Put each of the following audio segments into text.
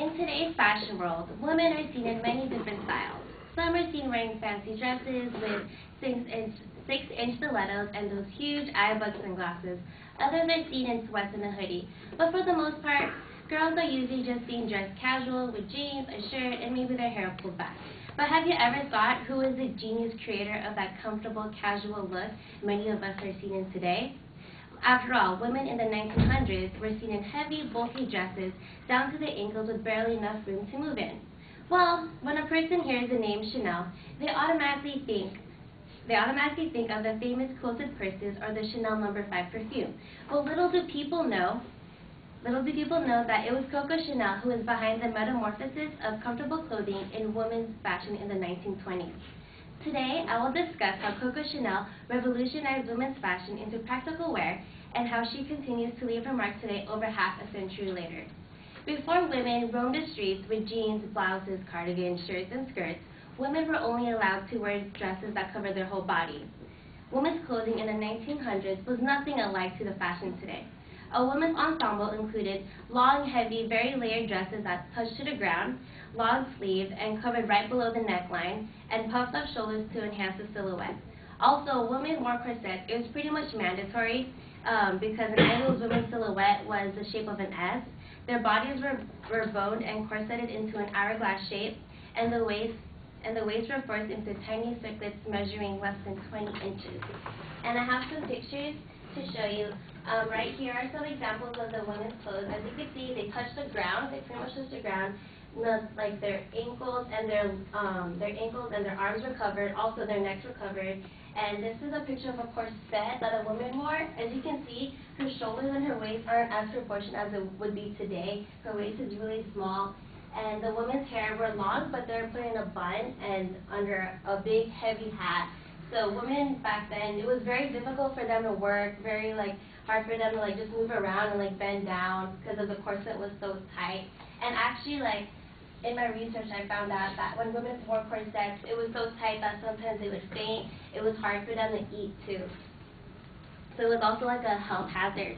In today's fashion world, women are seen in many different styles. Some are seen wearing fancy dresses with 6-inch stilettos and those huge eye-bug sunglasses. Others are seen in sweats and a hoodie. But for the most part, girls are usually just seen dressed casual with jeans, a shirt, and maybe their hair pulled back. But have you ever thought who is the genius creator of that comfortable, casual look many of us are seen in today? After all, women in the 1900s were seen in heavy, bulky dresses down to the ankles with barely enough room to move in. Well, when a person hears the name Chanel, they automatically think of the famous quilted purses or the Chanel No. 5 perfume. But little do people know that it was Coco Chanel who was behind the metamorphosis of comfortable clothing in women's fashion in the 1920s. Today, I will discuss how Coco Chanel revolutionized women's fashion into practical wear and how she continues to leave her mark today over half a century later. Before women roamed the streets with jeans, blouses, cardigans, shirts, and skirts, women were only allowed to wear dresses that covered their whole body. Women's clothing in the 1900s was nothing alike to the fashion today. A women's ensemble included long, heavy, very layered dresses that touched to the ground, long sleeves and covered right below the neckline, and puffed up shoulders to enhance the silhouette. Also, women wore corsets. It was pretty much mandatory because an ideal women's silhouette was the shape of an S. Their bodies were boned and corseted into an hourglass shape, and the waist were forced into tiny circlets measuring less than 20 inches. And I have some pictures to show you. Right here are some examples of the women's clothes. As you can see, they touch the ground. They pretty much touch the ground. Like their ankles and their arms were covered. Also, their necks were covered. And this is a picture of a corset that a woman wore. As you can see, her shoulders and her waist aren't as proportioned as it would be today. Her waist is really small. And the women's hair were long, but they were put in a bun and under a big, heavy hat. So women back then, it was very difficult for them to work, very hard for them to just move around and bend down because of the corset was so tight. And actually in my research I found out that when women wore corsets, it was so tight that sometimes they would faint. It was hard for them to eat too. So it was also like a health hazard.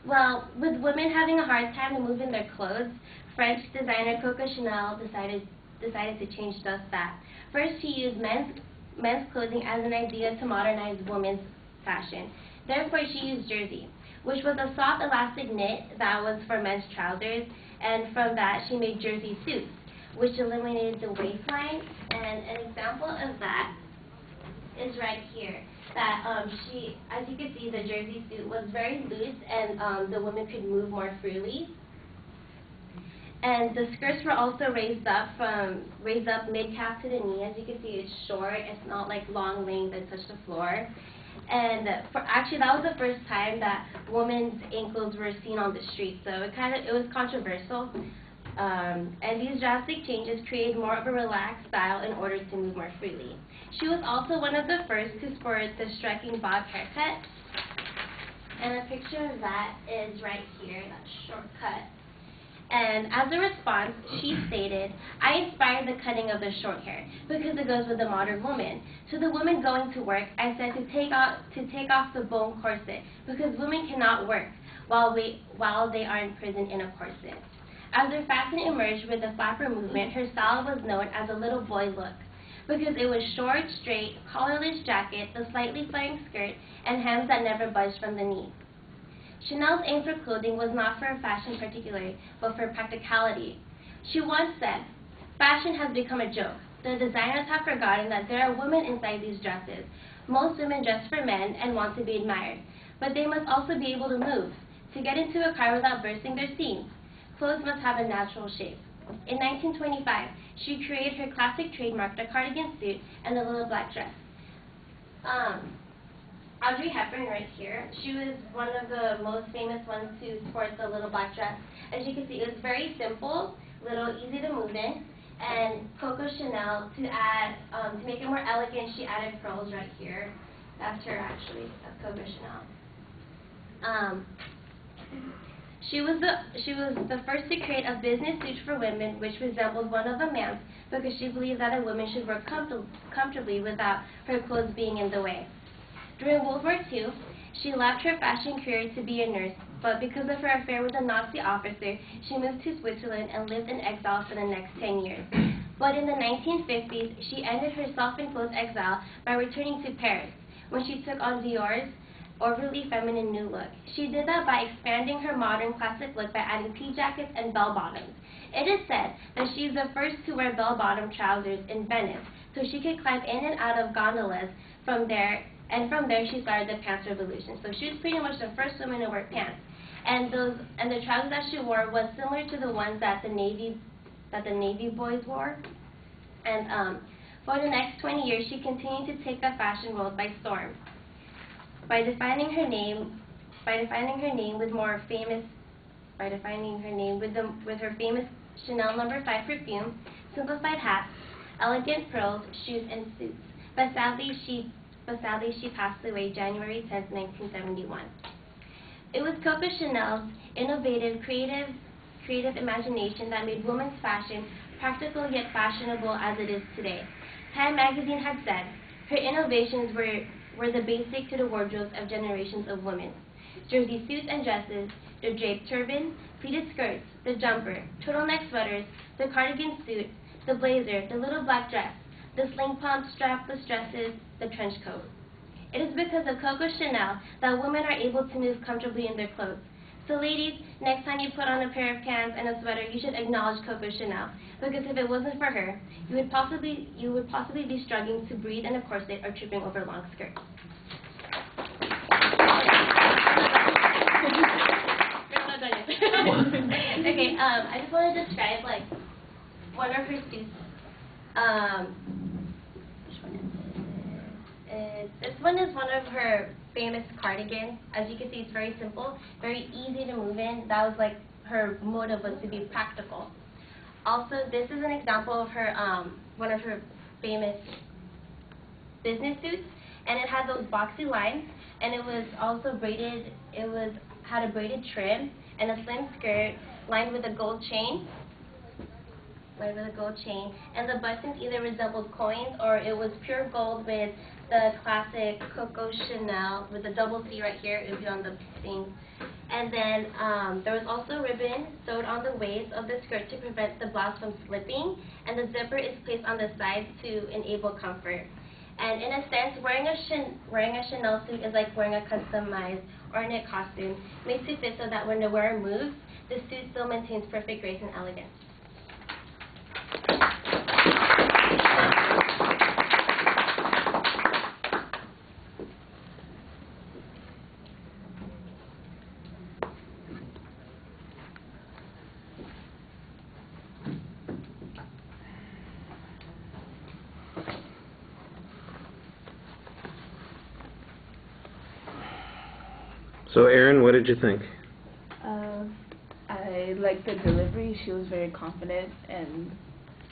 Well, with women having a hard time to move in their clothes, French designer Coco Chanel decided to change just that. First, she used men's clothing as an idea to modernize women's fashion. Therefore, she used jersey, which was a soft elastic knit that was for men's trousers, and from that she made jersey suits, which eliminated the waistline. And an example of that is right here. That as you can see, the jersey suit was very loose, and the women could move more freely. And the skirts were also raised up mid-calf to the knee. As you can see, it's short. It's not long length and touch the floor. And actually, that was the first time that women's ankles were seen on the street. So it was controversial. And these drastic changes created more of a relaxed style in order to move more freely. She was also one of the first to sport the striking bob haircut. And a picture of that is right here, that short cut. And as a response, she stated, "I inspired the cutting of the short hair because it goes with the modern woman. To the women going to work, I said to take off the bone corset because women cannot work while they are imprisoned in a corset." As her fashion emerged with the flapper movement, her style was known as a little boy look because it was short, straight, collarless jacket, a slightly flaring skirt, and hems that never budged from the knee. Chanel's aim for clothing was not for fashion particularly, but for practicality. She once said, "Fashion has become a joke. The designers have forgotten that there are women inside these dresses. Most women dress for men and want to be admired, but they must also be able to move, to get into a car without bursting their seams. Clothes must have a natural shape." In 1925, she created her classic trademark, the cardigan suit, and the little black dress. Audrey Hepburn right here, she was one of the most famous ones to sport the little black dress. As you can see, it was very simple, little, easy to move in. And Coco Chanel, to make it more elegant, she added pearls right here. That's her actually, that's Coco Chanel. She was the first to create a business suit for women which resembled one of a man's because she believed that a woman should work comfortably without her clothes being in the way. During World War II, she left her fashion career to be a nurse but because of her affair with a Nazi officer, she moved to Switzerland and lived in exile for the next 10 years. But in the 1950s, she ended her self-imposed exile by returning to Paris, when she took on Dior's overly feminine new look. She did that by expanding her modern classic look by adding pea jackets and bell-bottoms. It is said that she is the first to wear bell-bottom trousers in Venice, so she could climb in and out of gondolas from there, and from there she started the pants revolution. So she was pretty much the first woman to wear pants. And the trousers that she wore was similar to the ones that the Navy boys wore. And for the next 20 years, she continued to take the fashion world by storm by defining her name with her famous Chanel No. 5 perfume, simplified hats, elegant pearls, shoes, and suits. But sadly, she passed away January 10, 1971. It was Coco Chanel's innovative, creative imagination that made women's fashion practical yet fashionable as it is today. Time magazine had said, her innovations were the basic to the wardrobes of generations of women. Jersey suits and dresses, the draped turban, pleated skirts, the jumper, turtleneck sweaters, the cardigan suit, the blazer, the little black dress, the sling pump, strapless dresses, the trench coat. It is because of Coco Chanel that women are able to move comfortably in their clothes. So ladies, next time you put on a pair of pants and a sweater, you should acknowledge Coco Chanel, because if it wasn't for her, you would possibly be struggling to breathe in a corset or tripping over long skirts. Okay, I just want to describe like one of her suits. Which one is it? This one is one of her famous cardigans. As you can see, it's very simple, very easy to move in. That was like her motive, was to be practical. Also, this is an example of her one of her famous business suits, and it had those boxy lines, and it was also braided. Had a braided trim and a slim skirt lined with a gold chain. And the buttons either resembled coins or it was pure gold with the classic Coco Chanel with the double C right here. It would be on the thing. And then there was also ribbon sewed on the waist of the skirt to prevent the blouse from slipping, and the zipper is placed on the sides to enable comfort. And in a sense, wearing a Chanel suit is like wearing a customized or a knit costume, made to fit so that when the wearer moves, the suit still maintains perfect grace and elegance. So, Erin, what did you think? I liked the delivery. She was very confident and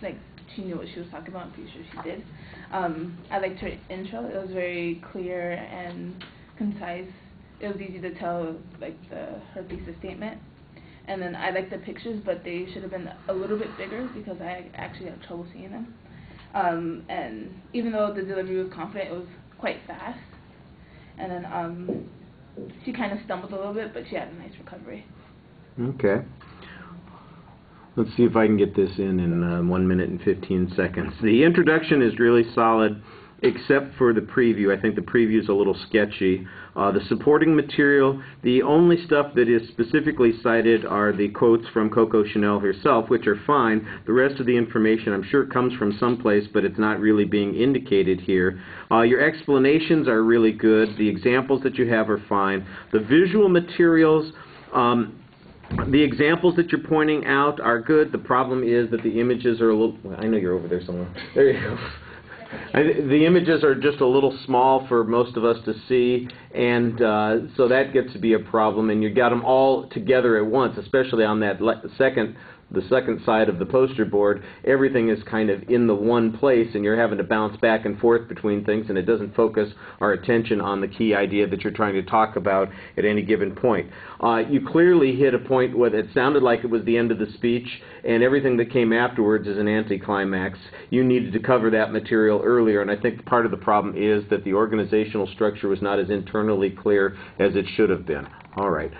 like she knew what she was talking about. I'm pretty sure she did. I liked her intro. It was very clear and concise. It was easy to tell like her thesis statement. And then I liked the pictures, but they should have been a little bit bigger because I actually had trouble seeing them. And even though the delivery was confident, it was quite fast. And then she kind of stumbled a little bit, but she had a nice recovery. Okay. Let's see if I can get this in 1 minute and 15 seconds. The introduction is really solid, except for the preview. I think the preview is a little sketchy. The supporting material, the only stuff that is specifically cited are the quotes from Coco Chanel herself, which are fine. The rest of the information, I'm sure, comes from someplace, but it's not really being indicated here. Your explanations are really good. The examples that you have are fine. The visual materials, the examples that you're pointing out are good. The problem is that the images are a little... I know you're over there somewhere. There you go. The images are just a little small for most of us to see, and so that gets to be a problem. And you got them all together at once, especially on that the second side of the poster board. Everything is kind of in the one place, and you're having to bounce back and forth between things, and it doesn't focus our attention on the key idea that you're trying to talk about at any given point. You clearly hit a point where it sounded like it was the end of the speech, and everything that came afterwards is an anticlimax. You needed to cover that material earlier, and I think part of the problem is that the organizational structure was not as internally clear as it should have been. All right.